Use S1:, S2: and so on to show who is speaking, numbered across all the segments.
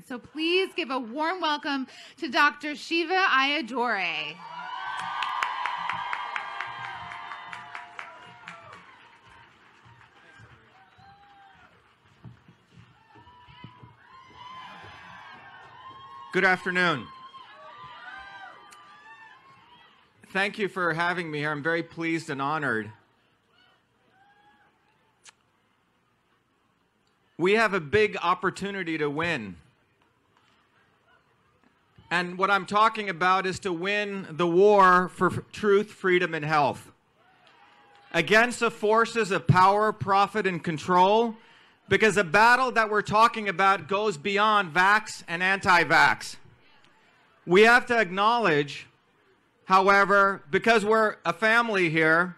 S1: So please give a warm welcome to Dr. Shiva Ayyadurai.
S2: Good afternoon. Thank you for having me here. I'm very pleased and honored. We have a big opportunity to win. And what I'm talking about is to win the war for truth, freedom, and health against the forces of power, profit, and control, because the battle that we're talking about goes beyond vax and anti-vax. We have to acknowledge, however, because we're a family here,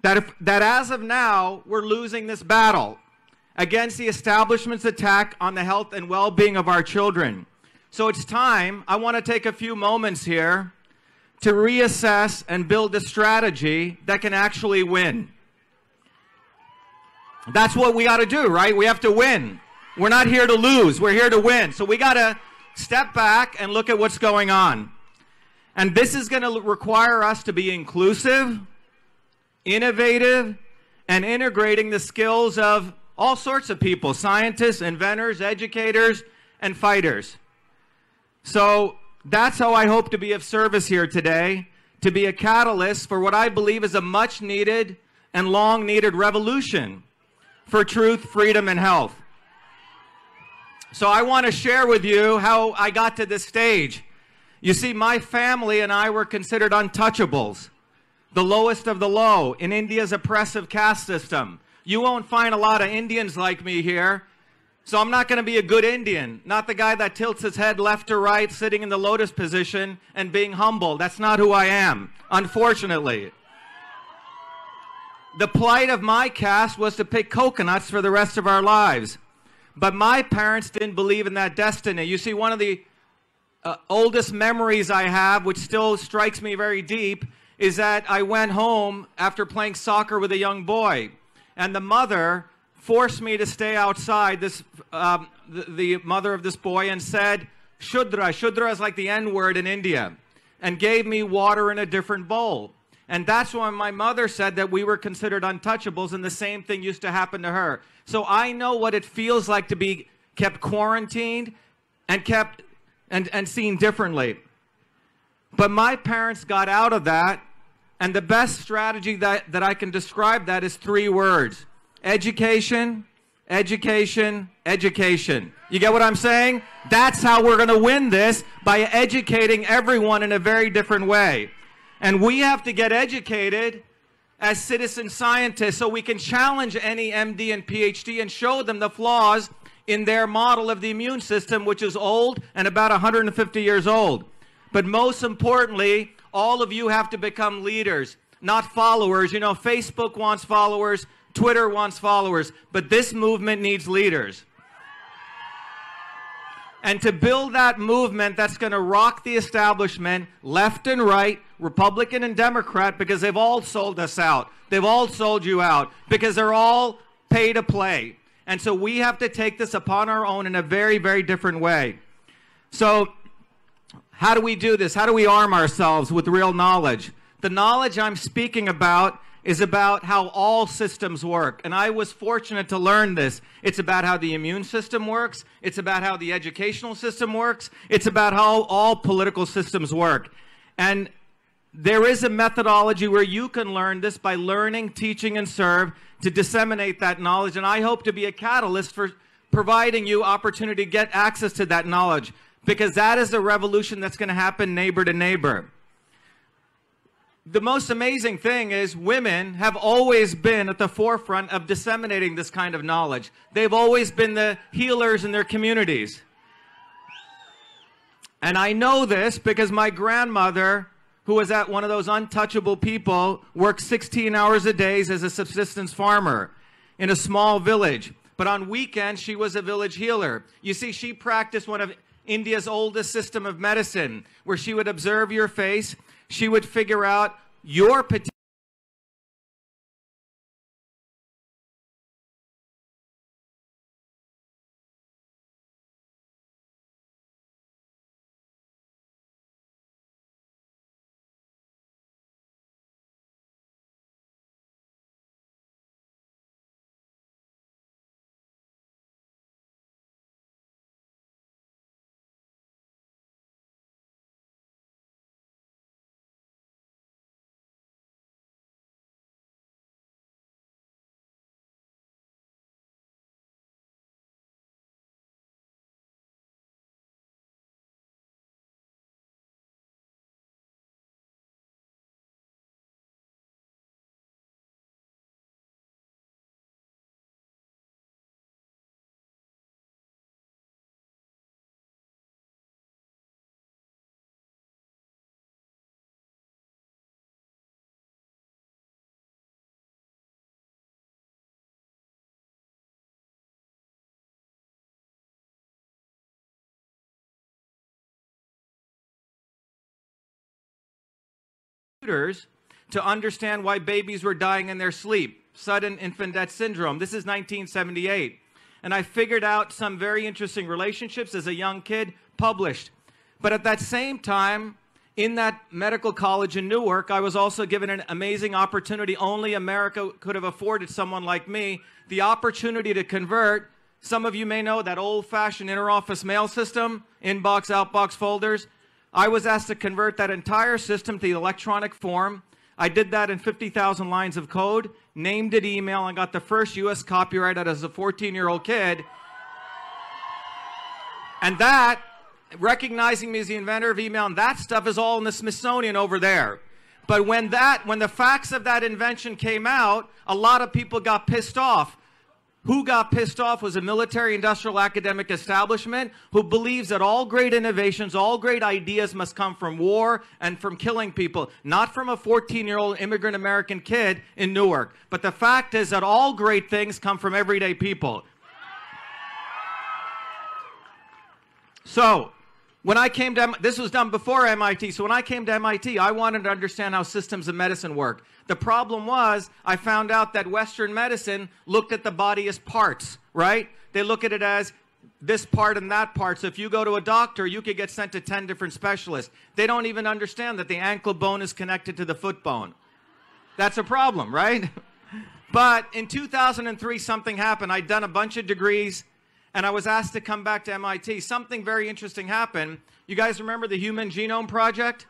S2: that as of now, we're losing this battle against the establishment's attack on the health and well-being of our children. So it's time, I want to take a few moments here to reassess and build a strategy that can actually win. That's what we got to do, right? We have to win. We're not here to lose. We're here to win. So we got to step back and look at what's going on. And this is going to require us to be inclusive, innovative, and integrating the skills of all sorts of people: scientists, inventors, educators, and fighters. So that's how I hope to be of service here today, to be a catalyst for what I believe is a much-needed and long-needed revolution for truth, freedom, and health. So I want to share with you how I got to this stage. You see, my family and I were considered untouchables, the lowest of the low in India's oppressive caste system. You won't find a lot of Indians like me here, so I'm not going to be a good Indian, not the guy that tilts his head left to right, sitting in the lotus position and being humble. That's not who I am, unfortunately. The plight of my caste was to pick coconuts for the rest of our lives. But my parents didn't believe in that destiny. You see, one of the oldest memories I have, which still strikes me very deep, is that I went home after playing soccer with a young boy, and the mother forced me to stay outside, the mother of this boy, and said, Shudra. Shudra is like the N-word in India, and gave me water in a different bowl. And that's when my mother said that we were considered untouchables, and the same thing used to happen to her. So I know what it feels like to be kept quarantined and seen differently. But my parents got out of that, and the best strategy that I can describe that is 3 words: education, education, education. You get what I'm saying? That's how we're going to win this, by educating everyone in a very different way. And we have to get educated as citizen scientists so we can challenge any MD and PhD and show them the flaws in their model of the immune system, which is old and about 150 years old. But most importantly, all of you have to become leaders, not followers. You know, Facebook wants followers, Twitter wants followers, but this movement needs leaders. And to build that movement that's going to rock the establishment, left and right, Republican and Democrat, because they've all sold us out. They've all sold you out, because they're all pay to play. And so we have to take this upon our own in a very, very different way. So how do we do this? How do we arm ourselves with real knowledge? The knowledge I'm speaking about is about how all systems work. And I was fortunate to learn this. It's about how the immune system works. It's about how the educational system works. It's about how all political systems work. And there is a methodology where you can learn this by learning, teaching, and serve to disseminate that knowledge. And I hope to be a catalyst for providing you opportunity to get access to that knowledge, because that is a revolution that's going to happen neighbor to neighbor. The most amazing thing is women have always been at the forefront of disseminating this kind of knowledge. They've always been the healers in their communities. And I know this because my grandmother, who was at one of those untouchable people, worked 16 hours a day as a subsistence farmer in a small village. But on weekends, she was a village healer. You see, she practiced one of India's oldest system of medicine, where she would observe your face. She would figure out your particular computers to understand why babies were dying in their sleep, sudden infant death syndrome. This is 1978. And I figured out some very interesting relationships as a young kid, published. But at that same time, in that medical college in Newark, I was also given an amazing opportunity only America could have afforded someone like me, the opportunity to convert. Some of you may know that old-fashioned interoffice mail system, inbox, outbox folders. I was asked to convert that entire system to the electronic form. I did that in 50,000 lines of code, named it email, and got the first U.S. copyright out as a 14-year-old kid. And that, recognizing me as the inventor of email, and that stuff is all in the Smithsonian over there. But when the facts of that invention came out, a lot of people got pissed off. Who got pissed off was a military industrial academic establishment who believes that all great innovations, all great ideas must come from war and from killing people, not from a 14-year-old immigrant American kid in Newark. But the fact is that all great things come from everyday people. So, when I came to, this was done before MIT, so when I came to MIT, I wanted to understand how systems of medicine work. The problem was, I found out that Western medicine looked at the body as parts, right? They look at it as this part and that part. So if you go to a doctor, you could get sent to 10 different specialists. They don't even understand that the ankle bone is connected to the foot bone. That's a problem, right? But in 2003, something happened. I'd done a bunch of degrees, and I was asked to come back to MIT. Something very interesting happened. You guys remember the Human Genome Project?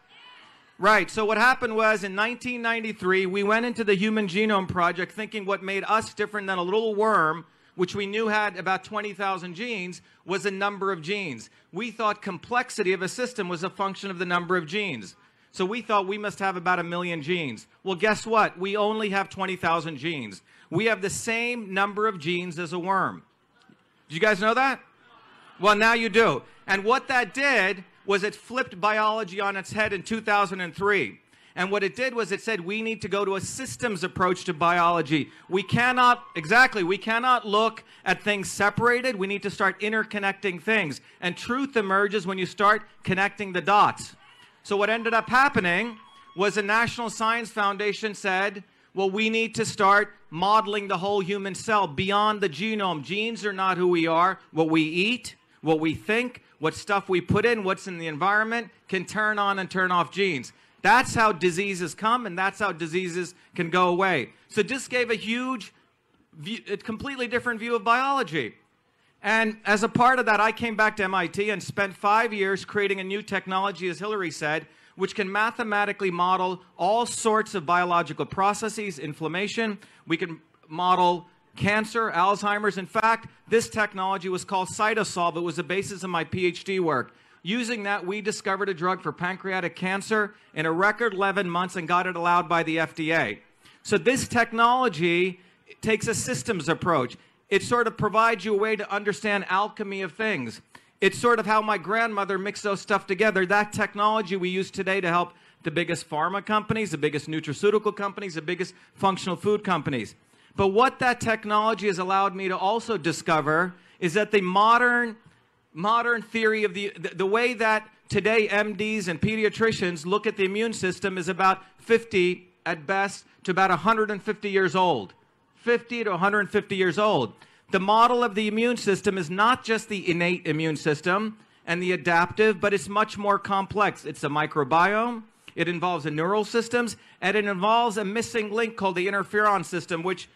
S2: Right, so what happened was in 1993, we went into the Human Genome Project thinking what made us different than a little worm, which we knew had about 20,000 genes, was the number of genes. We thought complexity of a system was a function of the number of genes. So we thought we must have about 1 million genes. Well, guess what? We only have 20,000 genes. We have the same number of genes as a worm. Did you guys know that? Well, now you do. And what that did was it flipped biology on its head in 2003. And what it did was it said we need to go to a systems approach to biology. We cannot look at things separated. We need to start interconnecting things. And truth emerges when you start connecting the dots. So what ended up happening was the National Science Foundation said, well, we need to start modeling the whole human cell beyond the genome. Genes are not who we are. What we eat, what we think, what stuff we put in, what's in the environment can turn on and turn off genes. That's how diseases come, and that's how diseases can go away. So this gave a huge, a completely different view of biology. And as a part of that, I came back to MIT and spent 5 years creating a new technology, as Hillary said, which can mathematically model all sorts of biological processes, inflammation. We can model cancer, Alzheimer's. In fact, this technology was called Cytosolve. It was the basis of my PhD work. Using that, we discovered a drug for pancreatic cancer in a record 11 months and got it allowed by the FDA. So this technology takes a systems approach. It sort of provides you a way to understand alchemy of things. It's sort of how my grandmother mixed those stuff together. That technology we use today to help the biggest pharma companies, the biggest nutraceutical companies, the biggest functional food companies. But what that technology has allowed me to also discover is that the modern theory of the way that today MDs and pediatricians look at the immune system is about 50 at best to about 150 years old. 50 to 150 years old. The model of the immune system is not just the innate immune system and the adaptive, but it's much more complex. It's a microbiome, it involves the neural systems, and it involves a missing link called the interferon system, which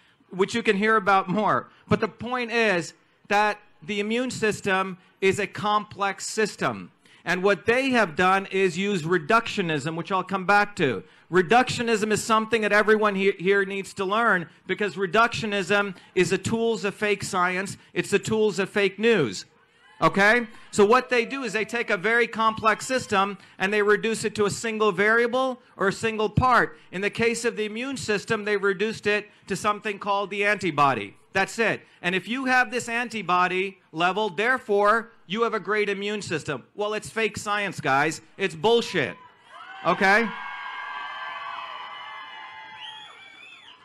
S2: you can hear about more. But the point is that the immune system is a complex system. And what they have done is use reductionism, which I'll come back to. Reductionism is something that everyone here needs to learn, because reductionism is the tools of fake science. It's the tools of fake news. Okay? So what they do is they take a very complex system and they reduce it to a single variable or a single part. In the case of the immune system, they reduced it to something called the antibody. That's it. And if you have this antibody level, therefore, you have a great immune system. Well, it's fake science, guys. It's bullshit. Okay?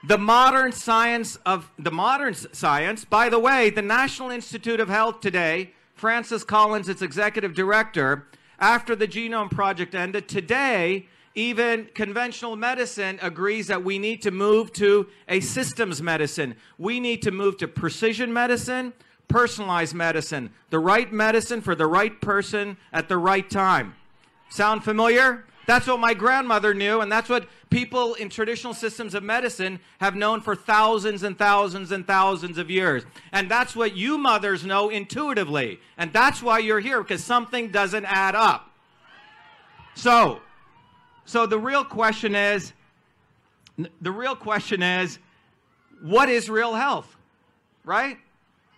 S2: The modern science, by the way, the National Institute of Health today, Francis Collins, its executive director, after the Genome Project ended, today even conventional medicine agrees that we need to move to a systems medicine. We need to move to precision medicine, personalized medicine, the right medicine for the right person at the right time. Sound familiar? That's what my grandmother knew, and that's what people in traditional systems of medicine have known for thousands and thousands and thousands of years. And that's what you mothers know intuitively. And that's why you're here, because something doesn't add up. So the real question is, what is real health, right?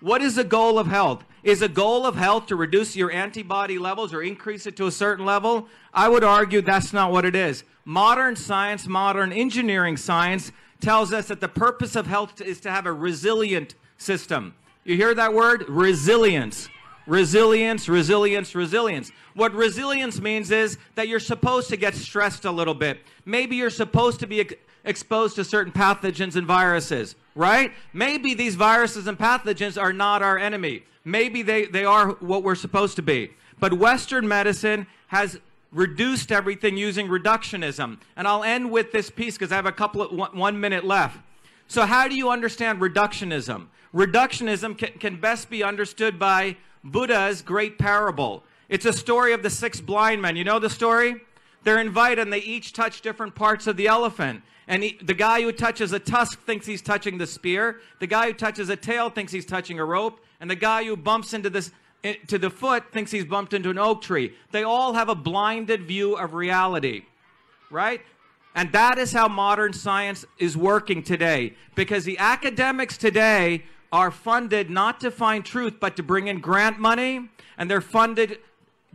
S2: What is the goal of health? Is the goal of health to reduce your antibody levels or increase it to a certain level? I would argue that's not what it is. Modern science, modern engineering science tells us that the purpose of health is to have a resilient system. You hear that word? Resilience. Resilience, resilience, resilience. What resilience means is that you're supposed to get stressed a little bit. Maybe you're supposed to be exposed to certain pathogens and viruses, right? Maybe these viruses and pathogens are not our enemy. Maybe they are what we're supposed to be. But Western medicine has reduced everything using reductionism. And I'll end with this piece because I have 1 minute left. So how do you understand reductionism? Reductionism can best be understood by Buddha's great parable. It's a story of the 6 blind men. You know the story? They're invited and they each touch different parts of the elephant. And the guy who touches a tusk thinks he's touching the spear. The guy who touches a tail thinks he's touching a rope. And the guy who bumps into the foot thinks he's bumped into an oak tree. They all have a blinded view of reality, right? And that is how modern science is working today. Because the academics today are funded not to find truth, but to bring in grant money. And they're funded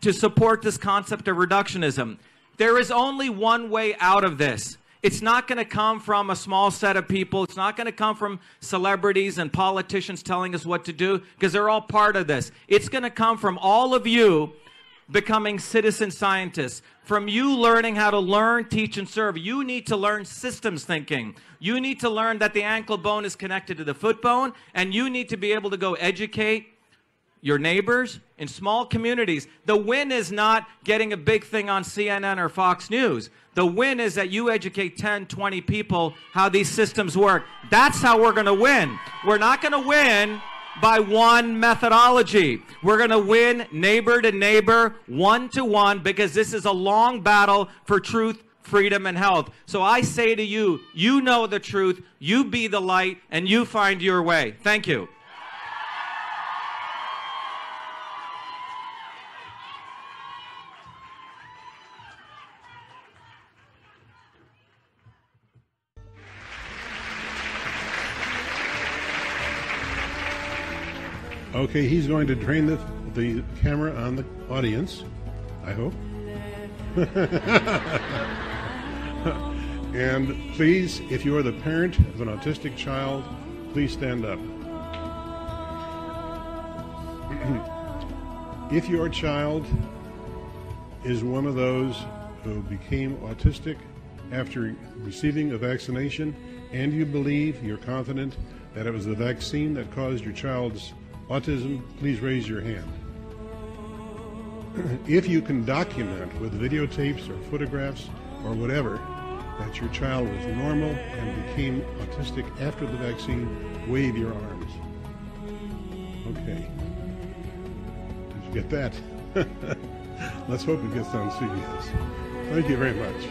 S2: to support this concept of reductionism. There is only one way out of this. It's not going to come from a small set of people. It's not going to come from celebrities and politicians telling us what to do, because they're all part of this. It's going to come from all of you becoming citizen scientists, from you learning how to learn, teach, and serve. You need to learn systems thinking. You need to learn that the ankle bone is connected to the foot bone, and you need to be able to go educate your neighbors in small communities. The win is not getting a big thing on CNN or Fox News. The win is that you educate 10, 20 people how these systems work. That's how we're going to win. We're not going to win by one methodology. We're going to win neighbor to neighbor, one to one, because this is a long battle for truth, freedom, and health. So I say to you, you know the truth, you be the light, and you find your way. Thank you.
S3: Okay, he's going to train the camera on the audience, I hope. And please, if you are the parent of an autistic child, please stand up. If your child is one of those who became autistic after receiving a vaccination, and you believe, you're confident that it was the vaccine that caused your child's autism, please raise your hand. If you can document with videotapes or photographs or whatever that your child was normal and became autistic after the vaccine, wave your arms. Okay. Did you get that? Let's hope it gets on CBS. Thank you very much.